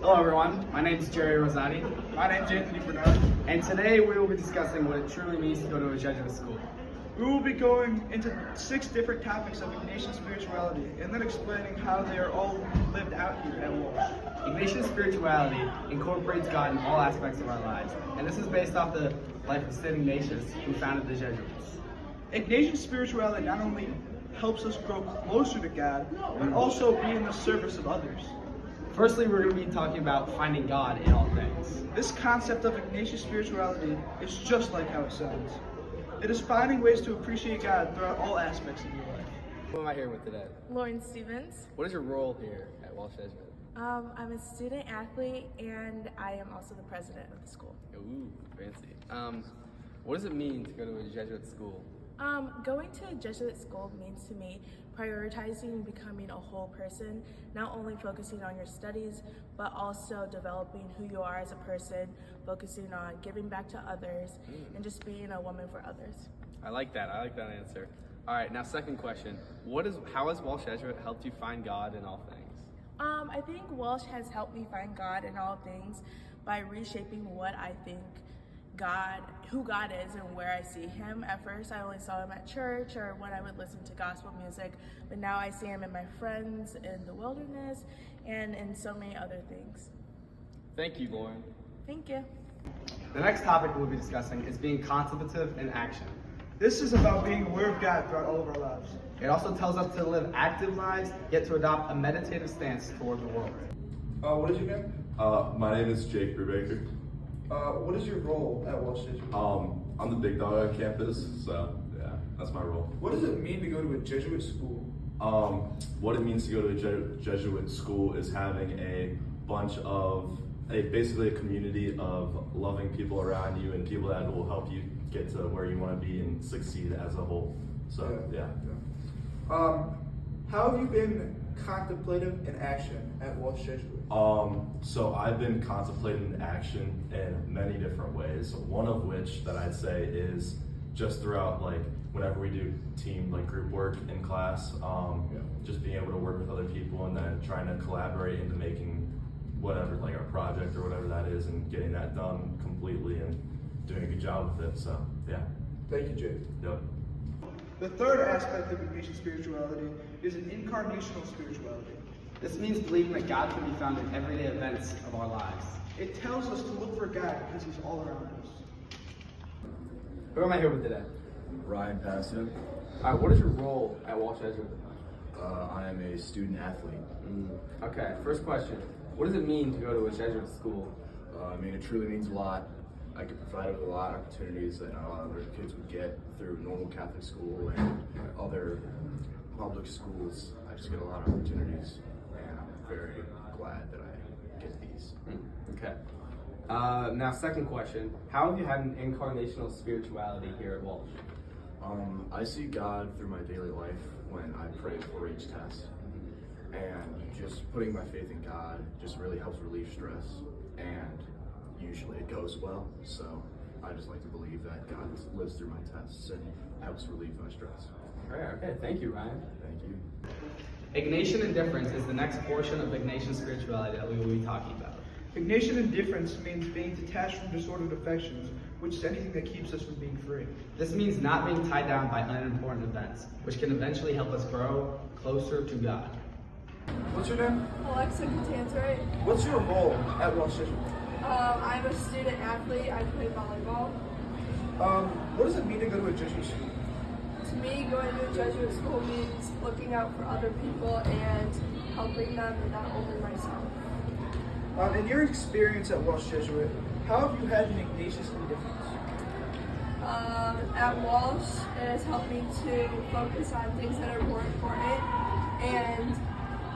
Hello everyone, my name is Jerry Rosati, My name's Anthony Bernard. and today we will be discussing what it truly means to go to a Jesuit school. We will be going into 6 different topics of Ignatian spirituality and then explaining how they are all lived out here at Walsh. Ignatian spirituality incorporates God in all aspects of our lives, and this is based off the life of St. Ignatius, who founded the Jesuits. Ignatian spirituality not only helps us grow closer to God, but also be in the service of others. Firstly, we're going to be talking about finding God in all things. This concept of Ignatian spirituality is just like how it sounds. It is finding ways to appreciate God throughout all aspects of your life. Who am I here with today? Lauren Stevens. What is your role here at Walsh Jesuit? I'm a student athlete and I am also the president of the school. Ooh, fancy. What does it mean to go to a Jesuit school? Going to a Jesuit school means to me prioritizing becoming a whole person, not only focusing on your studies, but also developing who you are as a person, focusing on giving back to others, and just being a woman for others. I like that answer. All right, now second question. How has Walsh Jesuit helped you find God in all things? I think Walsh has helped me find God in all things by reshaping what I think who God is and where I see him. At first, I only saw him at church or when I would listen to gospel music, but now I see him in my friends, in the wilderness, and in so many other things. Thank you, Lauren. Thank you. The next topic we'll be discussing is being contemplative in action. This is about being aware of God throughout all of our lives. It also tells us to live active lives, yet to adopt a meditative stance toward the world. What is your name? My name is Jake Brubaker. What is your role at Walsh Jesuit? I'm the big dog on campus, so yeah, that's my role. What does it mean to go to a Jesuit school? What it means to go to a Jesuit school is having basically a community of loving people around you and people that will help you get to where you want to be and succeed as a whole. So yeah. How have you been contemplative in action at Walsh Jesuit? So I've been contemplating action in many different ways. One of which that I'd say is just throughout whenever we do team group work in class, just being able to work with other people and then trying to collaborate into making whatever our project or whatever that is and getting that done completely and doing a good job with it. So yeah. Thank you, Jake. Yep. The third aspect of Ignatian spirituality is an incarnational spirituality. This means believing that God can be found in everyday events of our lives. It tells us to look for God because he's all around us. Who am I here with today? Ryan Passon. All right, what is your role at Walsh Jesuit? I am a student athlete. Okay, first question. What does it mean to go to a Jesuit school? It truly means a lot. I could provide a lot of opportunities that not a lot of other kids would get through normal Catholic school and other public schools. I just get a lot of opportunities, and I'm very glad that I get these. Okay. Now, second question. How have you had an incarnational spirituality here at Walsh? I see God through my daily life when I pray before each test. And just putting my faith in God just really helps relieve stress, and usually it goes well. So I just like to believe that God lives through my tests and helps relieve my stress. All right, okay. Thank you, Ryan. Thank you. Ignatian indifference is the next portion of Ignatian spirituality that we will be talking about. Ignatian indifference means being detached from disordered affections, which is anything that keeps us from being free. This means not being tied down by unimportant events, which can eventually help us grow closer to God. What's your name? Alexa Catanzarite. What's your role at Walsh Jesuit? I'm a student athlete. I play volleyball. What does it mean to go to a Jesuit school? To me, going to a Jesuit school means looking out for other people and helping them, and not only myself. In your experience at Walsh Jesuit, how have you had an Ignatius indifference? At Walsh, it has helped me to focus on things that are more important and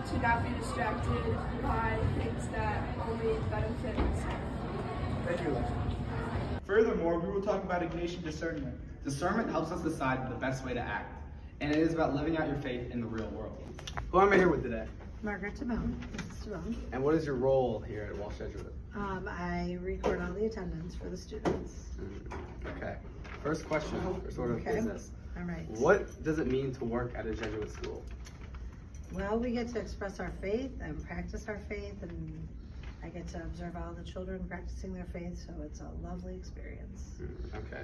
to not be distracted by things that only benefit myself. Thank you, Alexa. Furthermore, we will talk about Ignatian discernment. Discernment helps us decide the best way to act, and it is about living out your faith in the real world. Who am I here with today? Margaret Tabone. This is Tabone. And what is your role here at Walsh Jesuit? I record all the attendance for the students. Okay. First question for sort of Okay. business. All right. What does it mean to work at a Jesuit school? Well, we get to express our faith and practice our faith, and I get to observe all the children practicing their faith, so it's a lovely experience. Okay.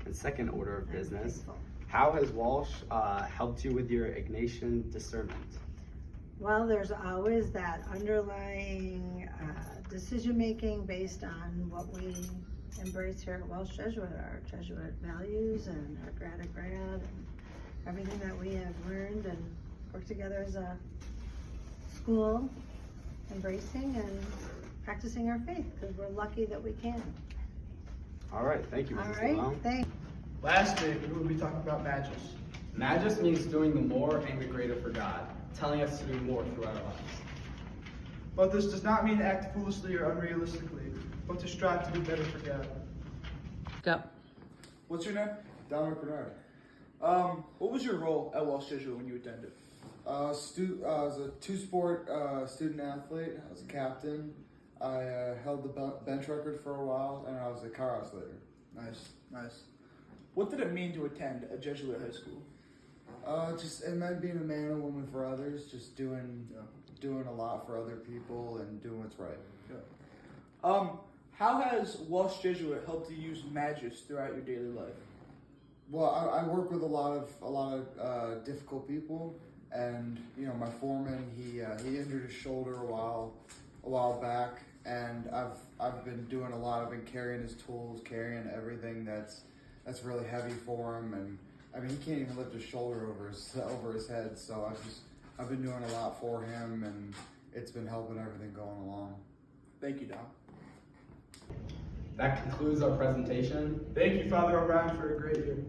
And second order of And business, faithful. how has Walsh helped you with your Ignatian discernment? Well, there's always that underlying decision making based on what we embrace here at Welsh Jesuit, our Jesuit values and our grad and everything that we have learned and worked together as a school, embracing and practicing our faith, because we're lucky that we can. All right, thank you, All Mrs. right, Malone. thanks. Lastly, we will be talking about Magus. Magus means doing the more and the greater for God, telling us to do more throughout our lives. But this does not mean to act foolishly or unrealistically, but to strive to do better for God. Go. What's your name? Dominic Bernard. What was your role at Welsh Jesuit when you attended? I was a two-sport student athlete. I was a captain. I held the bench record for a while, and I was a car house later. Nice. What did it mean to attend a Jesuit high school? Just it meant being a man and woman for others, just doing a lot for other people and doing what's right. How has Welsh Jesuit helped you use Magus throughout your daily life? Well, I work with a lot of difficult people, and my foreman he injured his shoulder a while back, and I've been doing a lot. I've been carrying his tools, carrying everything that's really heavy for him, and I mean he can't even lift his shoulder over his head. So I've been doing a lot for him, and it's been helping everything going along. Thank you, Dom. That concludes our presentation. Thank you, Father O'Brien, for a great year.